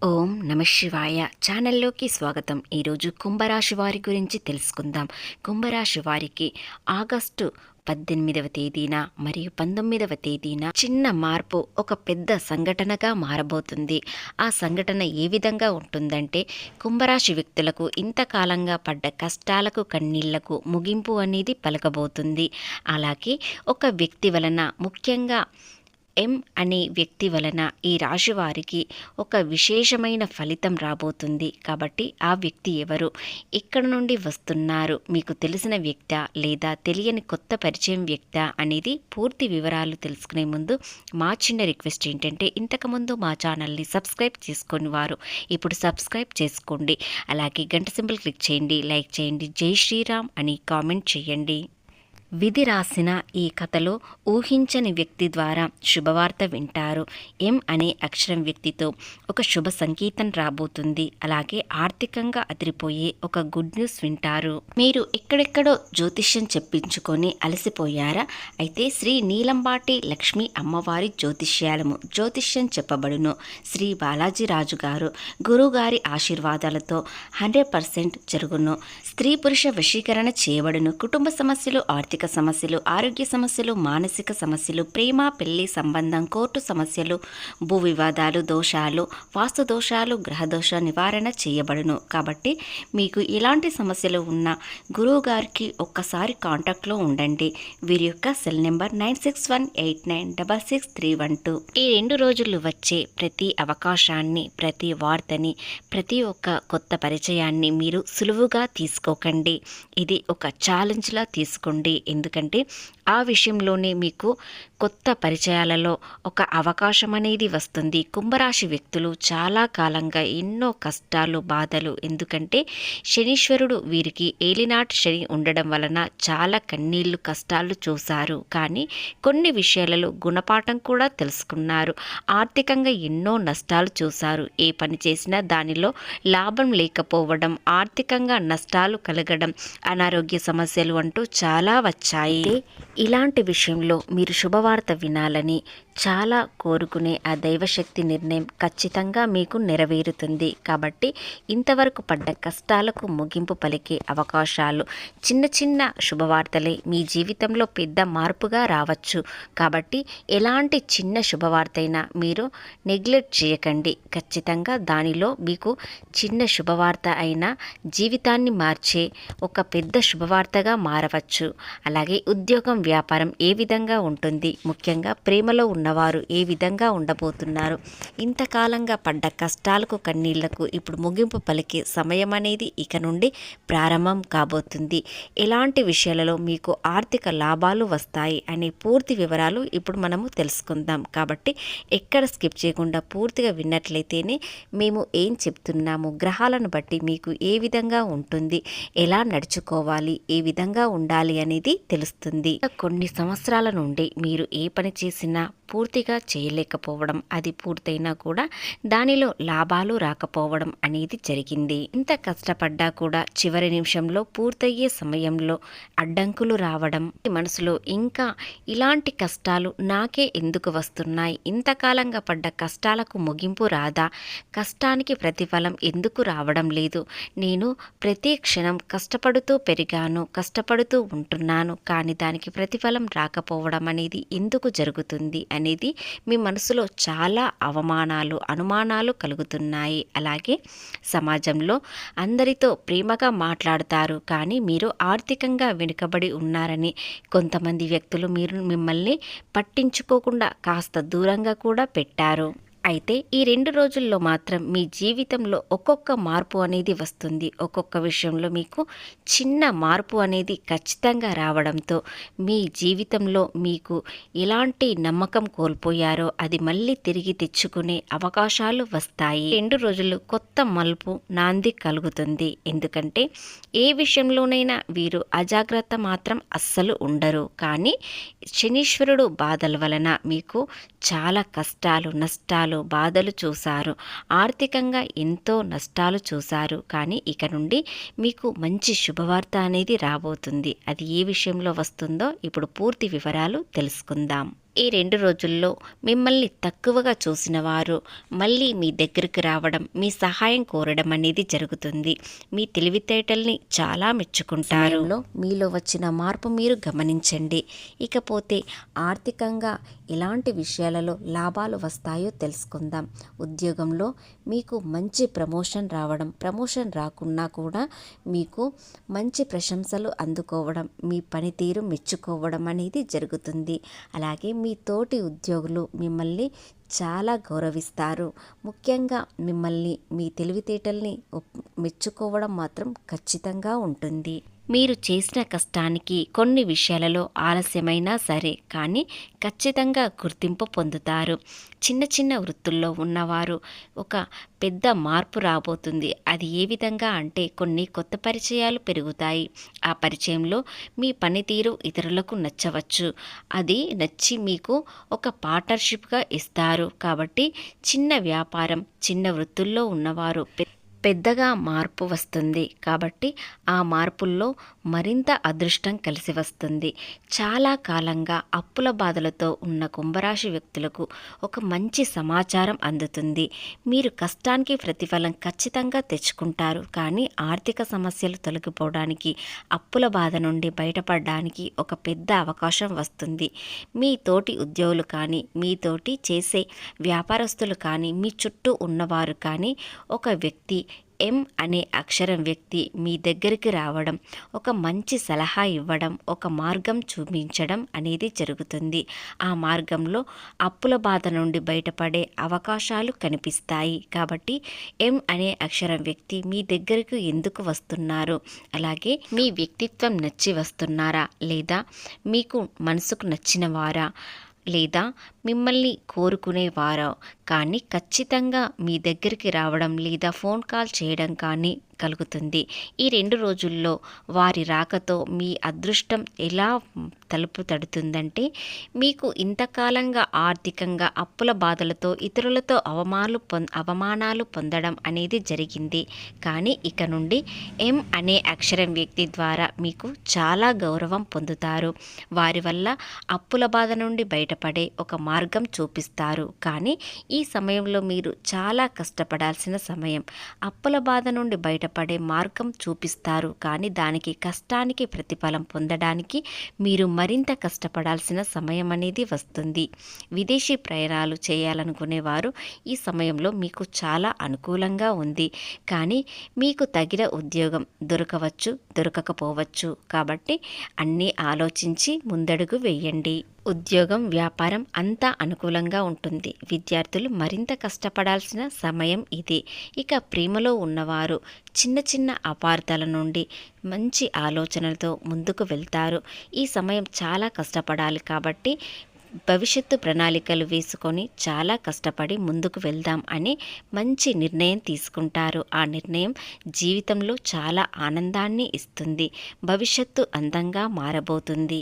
ఓం నమ శివాయ ఛానల్లోకి స్వాగతం. ఈరోజు కుంభరాశి వారి గురించి తెలుసుకుందాం. కుంభరాశి వారికి ఆగస్టు 18వ తేదీన మరియు 19వ తేదీన చిన్న మార్పు ఒక పెద్ద సంఘటనగా మారబోతుంది. ఆ సంఘటన ఏ విధంగా ఉంటుందంటే, కుంభరాశి వ్యక్తులకు ఇంతకాలంగా పడ్డ కష్టాలకు కన్నీళ్లకు ముగింపు అనేది పలకబోతుంది. అలాగే ఒక వ్యక్తి వలన, ముఖ్యంగా ఎం అనే వ్యక్తి వలన ఈ రాశి వారికి ఒక విశేషమైన ఫలితం రాబోతుంది. కాబట్టి ఆ వ్యక్తి ఎవరు, ఎక్కడి నుండి వస్తున్నారు, మీకు తెలిసిన వ్యక్తా లేదా తెలియని కొత్త పరిచయం వ్యక్తా అనేది పూర్తి వివరాలు తెలుసుకునే ముందు మా చిన్న రిక్వెస్ట్ ఏంటంటే, ఇంతకుముందు మా ఛానల్ని సబ్స్క్రైబ్ చేసుకొని వారు ఇప్పుడు సబ్స్క్రైబ్ చేసుకోండి. అలాగే గంట సింబల్ క్లిక్ చేయండి, లైక్ చేయండి, జై శ్రీరామ్ అని కామెంట్ చేయండి. విధి రాసిన ఈ కథలో ఊహించని వ్యక్తి ద్వారా శుభవార్త వింటారు. ఎం అనే అక్షరం వ్యక్తితో ఒక శుభ సంకేతం రాబోతుంది. అలాగే ఆర్థికంగా అదిరిపోయే ఒక గుడ్ న్యూస్ వింటారు. మీరు ఎక్కడెక్కడో జ్యోతిష్యం చెప్పించుకొని అలసిపోయారా? అయితే శ్రీ నీలంబాటి లక్ష్మీ అమ్మవారి జ్యోతిష్యం చెప్పబడును. శ్రీ బాలాజీ రాజు గారు గురువుగారి ఆశీర్వాదాలతో 100% జరుగును. స్త్రీ పురుష వశీకరణ చేయబడును. కుటుంబ సమస్యలు, ఆర్థిక సమస్యలు, ఆరోగ్య సమస్యలు, మానసిక సమస్యలు, ప్రేమ పెళ్లి సంబంధం, కోర్టు సమస్యలు, భూ వివాదాలు, దోషాలు, వాస్తు దోషాలు, గ్రహ దోష నివారణ చేయబడును. కాబట్టి మీకు ఎలాంటి సమస్యలు ఉన్నా గురువు గారికి ఒక్కసారి కాంటాక్ట్లో ఉండండి. వీరి యొక్క సెల్ నెంబర్ 9618966312. ఈ 2 రోజులు వచ్చే ప్రతి అవకాశాన్ని, ప్రతి వార్తని, ప్రతి ఒక్క కొత్త పరిచయాన్ని మీరు సులువుగా తీసుకోకండి. ఇది ఒక ఛాలెంజ్లా తీసుకోండి. ఎందుకంటే ఆ విషయంలోనే మీకు కొత్త పరిచయాలలో ఒక అవకాశం అనేది వస్తుంది. కుంభరాశి వ్యక్తులు చాలా కాలంగా ఎన్నో కష్టాలు, బాధలు, ఎందుకంటే శనీశ్వరుడు వీరికి ఏలినాటి శని ఉండడం వలన చాలా కన్నీళ్లు, కష్టాలు చూశారు. కానీ కొన్ని విషయాలలో గుణపాఠం కూడా తెలుసుకున్నారు. ఆర్థికంగా ఎన్నో నష్టాలు చూశారు. ఏ పని చేసినా దానిలో లాభం లేకపోవడం, ఆర్థికంగా నష్టాలు కలగడం, అనారోగ్య సమస్యలు అంటూ చాలా వచ్చాయి. ఇలాంటి విషయంలో మీరు శుభవార్త వినాలని చాలా కోరుకునే ఆ దైవశక్తి నిర్ణయం ఖచ్చితంగా మీకు నెరవేరుతుంది. కాబట్టి ఇంతవరకు పడ్డ కష్టాలకు ముగింపు పలికే అవకాశాలు, చిన్న చిన్న శుభవార్తలే మీ జీవితంలో పెద్ద మార్పుగా రావచ్చు. కాబట్టి ఎలాంటి చిన్న శుభవార్త అయినా మీరు నెగ్లెక్ట్ చేయకండి. ఖచ్చితంగా దానిలో మీకు చిన్న శుభవార్త అయినా జీవితాన్ని మార్చే ఒక పెద్ద శుభవార్తగా మారవచ్చు. అలాగే ఉద్యోగం, వ్యాపారం ఏ విధంగా ఉంటుంది, ముఖ్యంగా ప్రేమలో ఉన్నవారు ఏ విధంగా ఉండబోతున్నారు, ఇంతకాలంగా పడ్డ కష్టాలకు కన్నీళ్లకు ఇప్పుడు ముగింపు పలికే సమయం అనేది ఇక నుండి ప్రారంభం కాబోతుంది. ఎలాంటి విషయాలలో మీకు ఆర్థిక లాభాలు వస్తాయి అనే పూర్తి వివరాలు ఇప్పుడు మనము తెలుసుకుందాం. కాబట్టి ఎక్కడ స్కిప్ చేయకుండా పూర్తిగా విన్నట్లయితేనే మేము ఏం చెప్తున్నాము, గ్రహాలను బట్టి మీకు ఏ విధంగా ఉంటుంది, ఎలా నడుచుకోవాలి, ఏ విధంగా ఉండాలి అనేది తెలుస్తుంది. కొన్ని సంవత్సరాల నుండి మీరు ఏ పని చేసినా పూర్తిగా చేయలేకపోవడం, అది పూర్తయినా కూడా దానిలో లాభాలు రాకపోవడం అనేది జరిగింది. ఇంత కష్టపడ్డా కూడా చివరి నిమిషంలో, పూర్తయ్యే సమయంలో అడ్డంకులు రావడం, మనసులో ఇంకా ఇలాంటి కష్టాలు నాకే ఎందుకు వస్తున్నాయి, ఇంతకాలంగా పడ్డ కష్టాలకు ముగింపు రాదా, కష్టానికి ప్రతిఫలం ఎందుకు రావడం లేదు, నేను ప్రతి క్షణం కష్టపడుతూ పెరిగాను, కష్టపడుతూ ఉంటున్నాను, కానీ దానికి ప్రతిఫలం రాకపోవడం అనేది ఎందుకు జరుగుతుంది అనేది మీ మనసులో చాలా అవమానాలు, అనుమానాలు కలుగుతున్నాయి. అలాగే సమాజంలో అందరితో ప్రేమగా మాట్లాడతారు, కానీ మీరు ఆర్థికంగా వెనుకబడి ఉన్నారని కొంతమంది వ్యక్తులు మిమ్మల్ని పట్టించుకోకుండా కాస్త దూరంగా కూడా పెట్టారు. అయితే ఈ 2 రోజుల్లో మాత్రం మీ జీవితంలో ఒక్కొక్క మార్పు అనేది వస్తుంది. ఒక్కొక్క విషయంలో మీకు చిన్న మార్పు అనేది ఖచ్చితంగా రావడంతో మీ జీవితంలో మీకు ఎలాంటి నమ్మకం కోల్పోయారో అది మళ్ళీ తిరిగి తెచ్చుకునే అవకాశాలు వస్తాయి. 2 రోజులు కొత్త మలుపు నాంది కలుగుతుంది. ఎందుకంటే ఏ విషయంలోనైనా వీరు అజాగ్రత్త మాత్రం అస్సలు ఉండరు. కానీ శనీశ్వరుడు బాధల వలన మీకు చాలా కష్టాలు, నష్టాలు, బాధలు చూశారు. ఆర్థికంగా ఎంతో నష్టాలు చూశారు. కానీ ఇక నుండి మీకు మంచి శుభవార్త అనేది రాబోతుంది. అది ఏ విషయంలో వస్తుందో ఇప్పుడు పూర్తి వివరాలు తెలుసుకుందాం. ఈ 2 రోజుల్లో మిమ్మల్ని తక్కువగా చూసిన వారు మళ్ళీ మీ దగ్గరికి రావడం, మీ సహాయం కోరడం అనేది జరుగుతుంది. మీ తెలివితేటల్ని చాలా మెచ్చుకుంటారు. మీలో వచ్చిన మార్పు మీరు గమనించండి. ఇకపోతే ఆర్థికంగా ఎలాంటి విషయాలలో లాభాలు వస్తాయో తెలుసుకుందాం. ఉద్యోగంలో మీకు మంచి ప్రమోషన్ రావడం, ప్రమోషన్ రాకున్నా కూడా మీకు మంచి ప్రశంసలు అందుకోవడం, మీ పనితీరు మెచ్చుకోవడం అనేది జరుగుతుంది. అలాగే మీ తోటి ఉద్యోగులు మిమ్మల్ని చాలా గౌరవిస్తారు. ముఖ్యంగా మిమ్మల్ని మీ తెలివితేటల్ని మెచ్చుకోవడం మాత్రం ఖచ్చితంగా ఉంటుంది. మీరు చేసిన కష్టానికి కొన్ని విషయాలలో ఆలస్యమైనా సరే కానీ ఖచ్చితంగా గుర్తింపు పొందుతారు. చిన్న చిన్న వృత్తుల్లో ఉన్నవారు ఒక పెద్ద మార్పు రాబోతుంది. అది ఏ విధంగా అంటే కొన్ని కొత్త పరిచయాలు పెరుగుతాయి. ఆ పరిచయంలో మీ పనితీరు ఇతరులకు నచ్చవచ్చు. అది నచ్చి మీకు ఒక పార్ట్నర్షిప్గా ఇస్తారు. కాబట్టి చిన్న వ్యాపారం, చిన్న వృత్తుల్లో ఉన్నవారు పెద్దగా మార్పు వస్తుంది. కాబట్టి ఆ మార్పుల్లో మరింత అదృష్టం కలిసి వస్తుంది. చాలా కాలంగా అప్పుల బాధలతో ఉన్న కుంభరాశి వ్యక్తులకు ఒక మంచి సమాచారం అందుతుంది. మీరు కష్టానికి ప్రతిఫలం ఖచ్చితంగా తెచ్చుకుంటారు. కానీ ఆర్థిక సమస్యలు తొలగిపోవడానికి, అప్పుల బాధ నుండి బయటపడడానికి ఒక పెద్ద అవకాశం వస్తుంది. మీ తోటి ఉద్యోగులు కానీ, మీతోటి చేసే వ్యాపారస్తులు కానీ, మీ చుట్టూ ఉన్నవారు కానీ ఒక వ్యక్తి ఎం అనే అక్షరం వ్యక్తి మీ దగ్గరికి రావడం, ఒక మంచి సలహా ఇవ్వడం, ఒక మార్గం చూపించడం అనేది జరుగుతుంది. ఆ మార్గంలో అప్పుల బాధ నుండి బయటపడే అవకాశాలు కనిపిస్తాయి. కాబట్టి ఎం అనే అక్షరం వ్యక్తి మీ దగ్గరకు ఎందుకు వస్తున్నారు, అలాగే మీ వ్యక్తిత్వం నచ్చి వస్తున్నారా, లేదా మీకు మనసుకు నచ్చిన వారా, లేదా మిమ్మల్ని కోరుకునేవారో కానీ ఖచ్చితంగా మీ దగ్గరికి రావడం లేదా ఫోన్ కాల్ చేయడం కానీ కలుగుతుంది. ఈ 2 రోజుల్లో వారి రాకతో మీ అదృష్టం ఎలా తలుపు తడుతుందంటే, మీకు ఇంతకాలంగా ఆర్థికంగా అప్పుల బాధలతో ఇతరులతో అవమానాలు పొందడం అనేది జరిగింది. కానీ ఇక నుండి ఎం అనే అక్షరం వ్యక్తి ద్వారా మీకు చాలా గౌరవం పొందుతారు. వారి వల్ల అప్పుల బాధ నుండి బయటపడే ఒక మార్గం చూపిస్తారు. కానీ ఈ సమయంలో మీరు చాలా కష్టపడాల్సిన సమయం. అప్పుల బాధ నుండి బయటపడే మార్గం చూపిస్తారు. కానీ దానికి కష్టానికి ప్రతిఫలం పొందడానికి మీరు మరింత కష్టపడాల్సిన సమయం అనేది వస్తుంది. విదేశీ ప్రయాణాలు చేయాలనుకునేవారు ఈ సమయంలో మీకు చాలా అనుకూలంగా ఉంది. కానీ మీకు తగిన ఉద్యోగం దొరకవచ్చు, దొరకకపోవచ్చు. కాబట్టి అన్నీ ఆలోచించి ముందడుగు వేయండి. ఉద్యోగం, వ్యాపారం అంతా అనుకూలంగా ఉంటుంది. విద్యార్థులు మరింత కష్టపడాల్సిన సమయం ఇది. ఇక ప్రేమలో ఉన్నవారు చిన్న చిన్న అపార్థాల నుండి మంచి ఆలోచనలతో ముందుకు వెళ్తారు. ఈ సమయం చాలా కష్టపడాలి. కాబట్టి భవిష్యత్తు ప్రణాళికలు వేసుకొని చాలా కష్టపడి ముందుకు వెళ్దాం అని మంచి నిర్ణయం తీసుకుంటారు. ఆ నిర్ణయం జీవితంలో చాలా ఆనందాన్ని ఇస్తుంది. భవిష్యత్తు అందంగా మారబోతుంది.